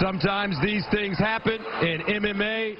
Sometimes these things happen in MMA.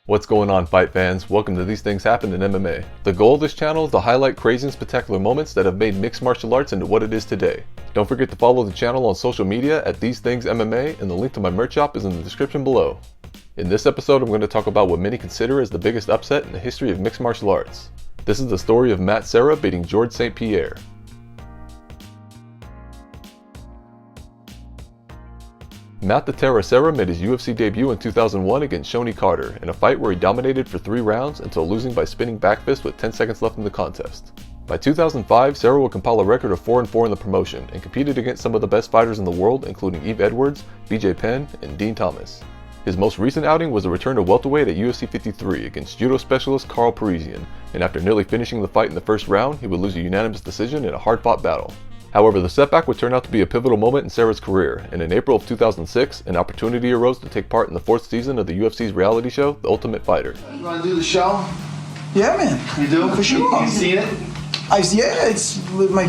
What's going on, fight fans? Welcome to These Things Happen in MMA. The goal of this channel is to highlight crazy and spectacular moments that have made mixed martial arts into what it is today. Don't forget to follow the channel on social media at These Things MMA, and the link to my merch shop is in the description below. In this episode, I'm going to talk about what many consider as the biggest upset in the history of mixed martial arts. This is the story of Matt Serra beating Georges St-Pierre. Matt the Terra Serra made his UFC debut in 2001 against Shonie Carter in a fight where he dominated for 3 rounds until losing by spinning back fist with 10 seconds left in the contest. By 2005, Serra would compile a record of 4-4 in the promotion and competed against some of the best fighters in the world, including Yves Edwards, BJ Penn, and Dean Thomas. His most recent outing was a return to welterweight at UFC 53 against judo specialist Carl Parisian, and after nearly finishing the fight in the first round, he would lose a unanimous decision in a hard-fought battle. However, the setback would turn out to be a pivotal moment in Serra's career, and in April of 2006, an opportunity arose to take part in the 4th season of the UFC's reality show, The Ultimate Fighter. You want to do the show? Yeah, man. You do? For sure. You seen it? Yeah, it's my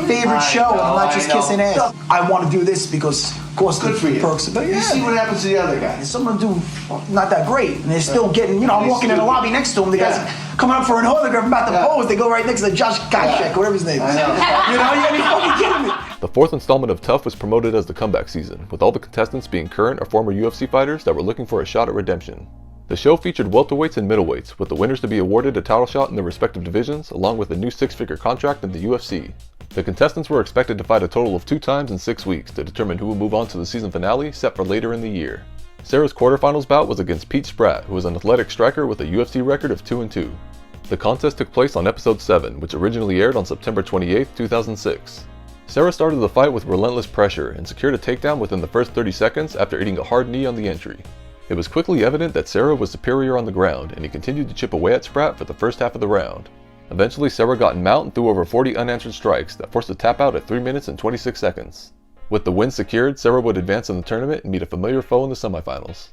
favorite show. I'm not just kissing ass. I want to do this because, of course, good for you. Perks. But yeah, you see what happens to the other guy. Some of them do not that great, and they're still getting. I'm walking in the lobby next to him. The guy's coming up for an autograph, about to pose. They go right next to Josh Koscheck, whatever his name is. You gotta be fucking kidding me. The 4th installment of Tough was promoted as the comeback season, with all the contestants being current or former UFC fighters that were looking for a shot at redemption. The show featured welterweights and middleweights, with the winners to be awarded a title shot in their respective divisions, along with a new 6-figure contract in the UFC. The contestants were expected to fight a total of 2 times in 6 weeks to determine who would move on to the season finale, set for later in the year. Serra's quarterfinals bout was against Pete Spratt, who was an athletic striker with a UFC record of 2-2. The contest took place on episode 7, which originally aired on September 28, 2006. Serra started the fight with relentless pressure and secured a takedown within the first 30 seconds after eating a hard knee on the entry. It was quickly evident that Serra was superior on the ground, and he continued to chip away at Spratt for the first half of the round. Eventually, Serra got in mount and threw over 40 unanswered strikes that forced a tap out at 3 minutes and 26 seconds. With the win secured, Serra would advance in the tournament and meet a familiar foe in the semifinals.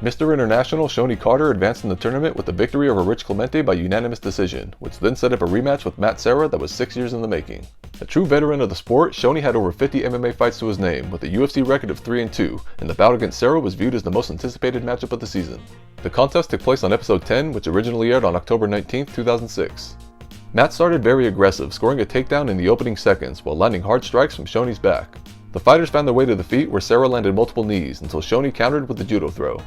Mr. International Shonie Carter advanced in the tournament with the victory over Rich Clemente by unanimous decision, which then set up a rematch with Matt Serra that was 6 years in the making. A true veteran of the sport, Shonie had over 50 MMA fights to his name, with a UFC record of 3-2, and the bout against Serra was viewed as the most anticipated matchup of the season. The contest took place on episode 10, which originally aired on October 19, 2006. Matt started very aggressive, scoring a takedown in the opening seconds while landing hard strikes from Shonie's back. The fighters found their way to the feet where Serra landed multiple knees until Shonie countered with the judo throw.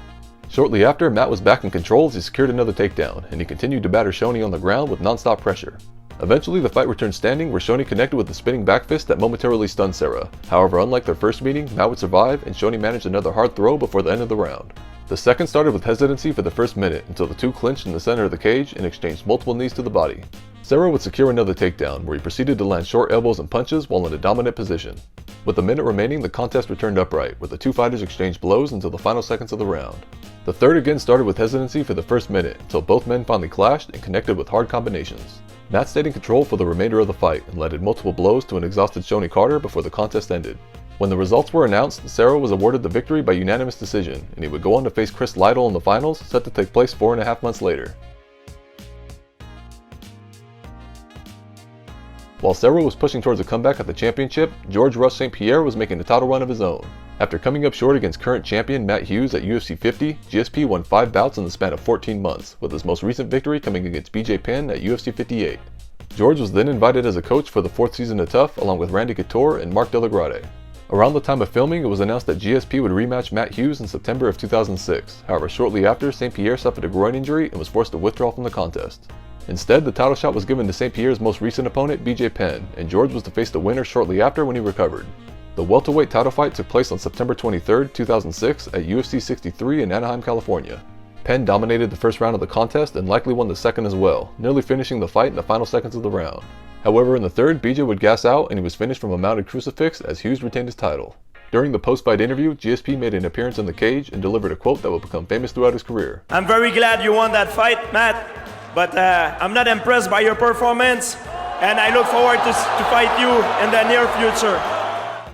Shortly after, Matt was back in control as he secured another takedown, and he continued to batter Shonie on the ground with non-stop pressure. Eventually, the fight returned standing where Shonie connected with a spinning back fist that momentarily stunned Serra. However, unlike their first meeting, Matt would survive, and Shonie managed another hard throw before the end of the round. The second started with hesitancy for the first minute until the two clinched in the center of the cage and exchanged multiple knees to the body. Serra would secure another takedown, where he proceeded to land short elbows and punches while in a dominant position. With a minute remaining, the contest returned upright, where the two fighters exchanged blows until the final seconds of the round. The third again started with hesitancy for the first minute, until both men finally clashed and connected with hard combinations. Matt stayed in control for the remainder of the fight and landed multiple blows to an exhausted Shonie Carter before the contest ended. When the results were announced, Serra was awarded the victory by unanimous decision, and he would go on to face Chris Lytle in the finals, set to take place 4.5 months later. While Serra was pushing towards a comeback at the championship, Georges St-Pierre was making a title run of his own. After coming up short against current champion Matt Hughes at UFC 50, GSP won 5 bouts in the span of 14 months, with his most recent victory coming against BJ Penn at UFC 58. George was then invited as a coach for the 4th season of Tough, along with Randy Couture and Mark Delagrade. Around the time of filming, it was announced that GSP would rematch Matt Hughes in September of 2006. However, shortly after, St-Pierre suffered a groin injury and was forced to withdraw from the contest. Instead, the title shot was given to St-Pierre's most recent opponent, BJ Penn, and George was to face the winner shortly after when he recovered. The welterweight title fight took place on September 23, 2006 at UFC 63 in Anaheim, California. Penn dominated the first round of the contest and likely won the second as well, nearly finishing the fight in the final seconds of the round. However, in the third, BJ would gas out and he was finished from a mounted crucifix as Hughes retained his title. During the post-fight interview, GSP made an appearance in the cage and delivered a quote that would become famous throughout his career. "I'm very glad you won that fight, Matt, but I'm not impressed by your performance, and I look forward to fight you in the near future."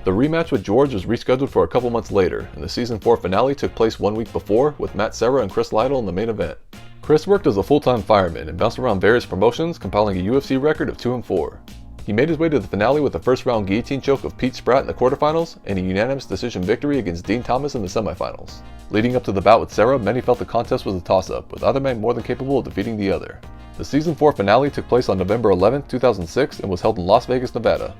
The rematch with George was rescheduled for a couple months later, and the season 4 finale took place 1 week before, with Matt Serra and Chris Lytle in the main event. Chris worked as a full-time fireman and bounced around various promotions, compiling a UFC record of 2-4. He made his way to the finale with the first round guillotine choke of Pete Spratt in the quarterfinals and a unanimous decision victory against Dean Thomas in the semifinals. Leading up to the bout with Serra, many felt the contest was a toss-up, with either man more than capable of defeating the other. The Season 4 finale took place on November 11, 2006 and was held in Las Vegas, Nevada.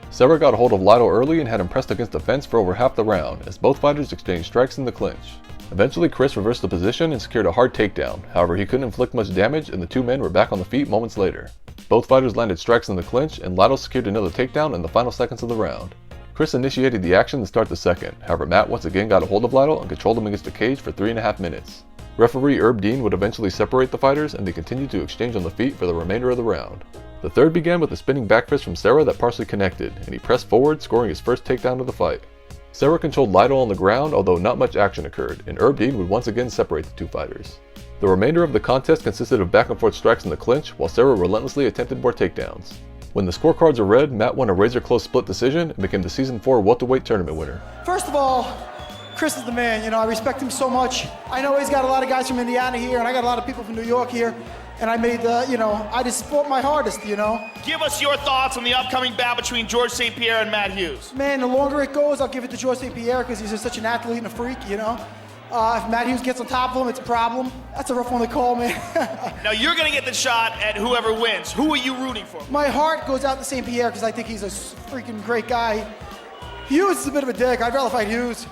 Serra got a hold of Lytle early and had him pressed against the fence for over half the round, as both fighters exchanged strikes in the clinch. Eventually, Chris reversed the position and secured a hard takedown. However, he couldn't inflict much damage and the two men were back on the feet moments later. Both fighters landed strikes in the clinch and Lytle secured another takedown in the final seconds of the round. Chris initiated the action to start the second. However, Matt once again got a hold of Lytle and controlled him against the cage for 3.5 minutes. Referee Herb Dean would eventually separate the fighters and they continued to exchange on the feet for the remainder of the round. The third began with a spinning back fist from Serra that partially connected, and he pressed forward, scoring his first takedown of the fight. Serra controlled Lytle on the ground, although not much action occurred, and Herb Dean would once again separate the two fighters. The remainder of the contest consisted of back and forth strikes in the clinch, while Serra relentlessly attempted more takedowns. When the scorecards were read, Matt won a razor-close split decision and became the Season 4 welterweight tournament winner. First of all, Chris is the man. I respect him so much. I know he's got a lot of guys from Indiana here, and I got a lot of people from New York here. And I made I just fought my hardest, Give us your thoughts on the upcoming bout between Georges St-Pierre and Matt Hughes. Man, the longer it goes, I'll give it to Georges St-Pierre because he's just such an athlete and a freak, If Matt Hughes gets on top of him, it's a problem. That's a rough one to call, man. Now you're going to get the shot at whoever wins. Who are you rooting for? My heart goes out to St-Pierre because I think he's a freaking great guy. Hughes is a bit of a dick. I'd rather fight Hughes.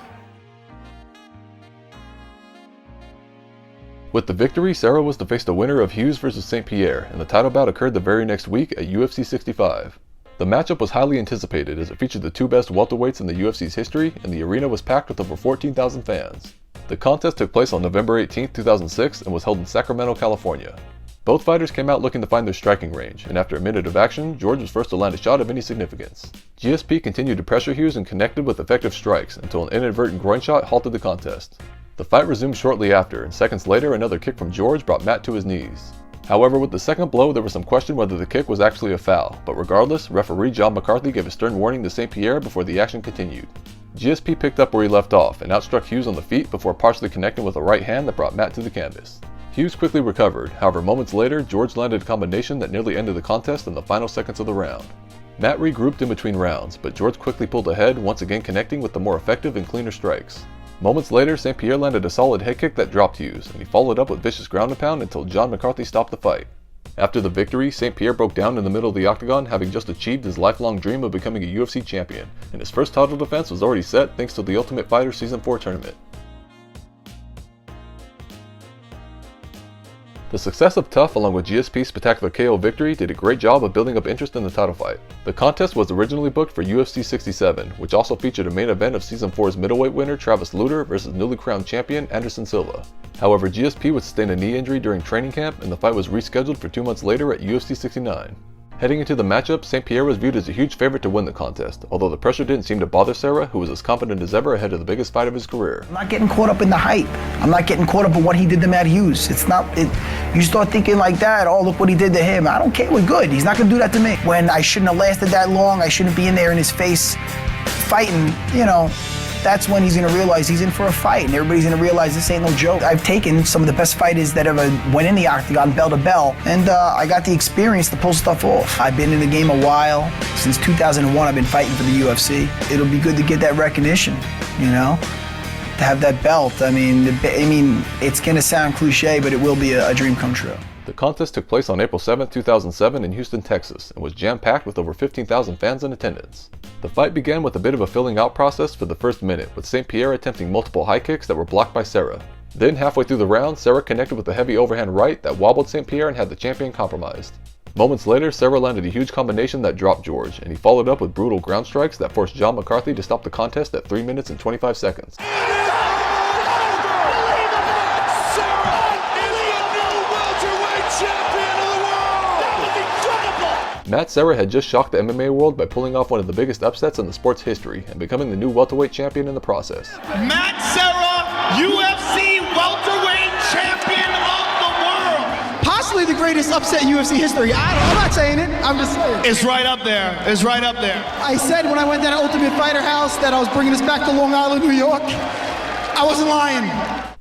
With the victory, Serra was to face the winner of Hughes vs. St-Pierre, and the title bout occurred the very next week at UFC 65. The matchup was highly anticipated as it featured the two best welterweights in the UFC's history, and the arena was packed with over 14,000 fans. The contest took place on November 18, 2006 and was held in Sacramento, California. Both fighters came out looking to find their striking range, and after a minute of action, George was first to land a shot of any significance. GSP continued to pressure Hughes and connected with effective strikes until an inadvertent groin shot halted the contest. The fight resumed shortly after, and seconds later another kick from George brought Matt to his knees. However, with the second blow there was some question whether the kick was actually a foul, but regardless, referee John McCarthy gave a stern warning to St-Pierre before the action continued. GSP picked up where he left off and outstruck Hughes on the feet before partially connecting with a right hand that brought Matt to the canvas. Hughes quickly recovered, however moments later George landed a combination that nearly ended the contest in the final seconds of the round. Matt regrouped in between rounds, but George quickly pulled ahead, once again connecting with the more effective and cleaner strikes. Moments later, St-Pierre landed a solid head kick that dropped Hughes, and he followed up with vicious ground and pound until John McCarthy stopped the fight. After the victory, St-Pierre broke down in the middle of the octagon, having just achieved his lifelong dream of becoming a UFC champion, and his first title defense was already set thanks to the Ultimate Fighter Season 4 tournament. The success of TUF along with GSP's spectacular KO victory did a great job of building up interest in the title fight. The contest was originally booked for UFC 67, which also featured a main event of Season 4's middleweight winner Travis Lutter versus newly crowned champion Anderson Silva. However, GSP would sustain a knee injury during training camp and the fight was rescheduled for 2 months later at UFC 69. Heading into the matchup, St-Pierre was viewed as a huge favorite to win the contest, although the pressure didn't seem to bother Serra, who was as confident as ever ahead of the biggest fight of his career. I'm not getting caught up in the hype. I'm not getting caught up in what he did to Matt Hughes. You start thinking like that, oh, look what he did to him. I don't care, we're good. He's not gonna do that to me. When I shouldn't have lasted that long, I shouldn't be in there in his face fighting, that's when he's gonna realize he's in for a fight and everybody's gonna realize this ain't no joke. I've taken some of the best fighters that ever went in the octagon bell to bell, and I got the experience to pull stuff off. I've been in the game a while. Since 2001, I've been fighting for the UFC. It'll be good to get that recognition, to have that belt. I mean, it's gonna sound cliche, but it will be a dream come true. The contest took place on April 7, 2007 in Houston, Texas, and was jam-packed with over 15,000 fans in attendance. The fight began with a bit of a filling out process for the first minute, with St-Pierre attempting multiple high kicks that were blocked by Serra. Then halfway through the round, Serra connected with a heavy overhand right that wobbled St-Pierre and had the champion compromised. Moments later, Serra landed a huge combination that dropped George, and he followed up with brutal ground strikes that forced John McCarthy to stop the contest at 3 minutes and 25 seconds. Matt Serra had just shocked the MMA world by pulling off one of the biggest upsets in the sport's history and becoming the new welterweight champion in the process. Matt Serra, UFC welterweight champion of the world. Possibly the greatest upset in UFC history. I'm not saying it, I'm just saying. It's right up there. It's right up there. I said when I went down to Ultimate Fighter House that I was bringing us back to Long Island, New York. I wasn't lying.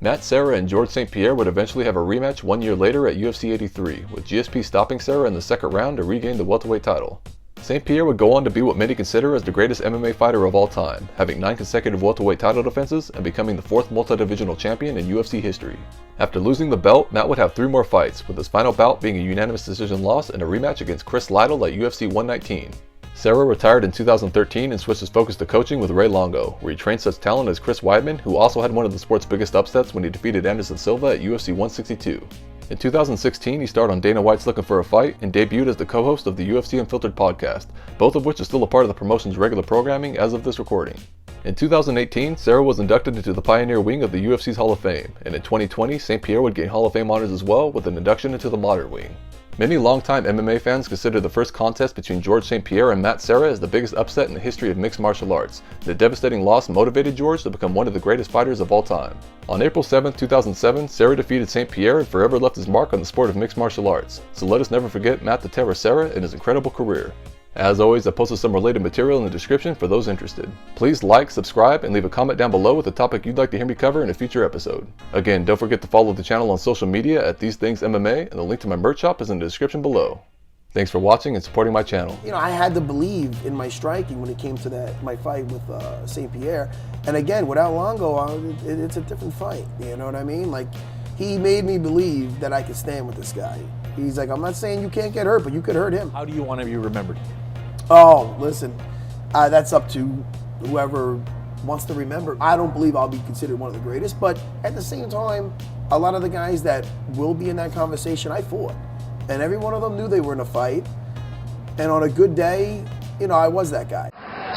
Matt Serra and Georges St-Pierre would eventually have a rematch 1 year later at UFC 83, with GSP stopping Serra in the second round to regain the welterweight title. St-Pierre would go on to be what many consider as the greatest MMA fighter of all time, having 9 consecutive welterweight title defenses and becoming the 4th multi-divisional champion in UFC history. After losing the belt, Matt would have 3 more fights, with his final bout being a unanimous decision loss and a rematch against Chris Lytle at UFC 119. Serra retired in 2013 and switched his focus to coaching with Ray Longo, where he trained such talent as Chris Weidman, who also had one of the sport's biggest upsets when he defeated Anderson Silva at UFC 162. In 2016, he starred on Dana White's Looking for a Fight and debuted as the co-host of the UFC Unfiltered podcast, both of which are still a part of the promotion's regular programming as of this recording. In 2018, Serra was inducted into the Pioneer Wing of the UFC's Hall of Fame, and in 2020, St-Pierre would gain Hall of Fame honors as well with an induction into the Modern Wing. Many longtime MMA fans consider the first contest between Georges St-Pierre and Matt Serra as the biggest upset in the history of mixed martial arts. The devastating loss motivated Georges to become one of the greatest fighters of all time. On April 7, 2007, Serra defeated St-Pierre and forever left his mark on the sport of mixed martial arts. So let us never forget Matt the Terror Serra and his incredible career. As always, I posted some related material in the description for those interested. Please like, subscribe, and leave a comment down below with a topic you'd like to hear me cover in a future episode. Again, don't forget to follow the channel on social media at These Things MMA, and the link to my merch shop is in the description below. Thanks for watching and supporting my channel. You know, I had to believe in my striking when it came to my fight with St-Pierre. And again, without Longo, it's a different fight. You know what I mean? Like, he made me believe that I could stand with this guy. He's like, I'm not saying you can't get hurt, but you could hurt him. How do you want to be remembered? Oh, listen, that's up to whoever wants to remember. I don't believe I'll be considered one of the greatest, but at the same time, a lot of the guys that will be in that conversation, I fought. And every one of them knew they were in a fight. And on a good day, you know, I was that guy.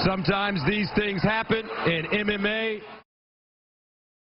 Sometimes these things happen in MMA.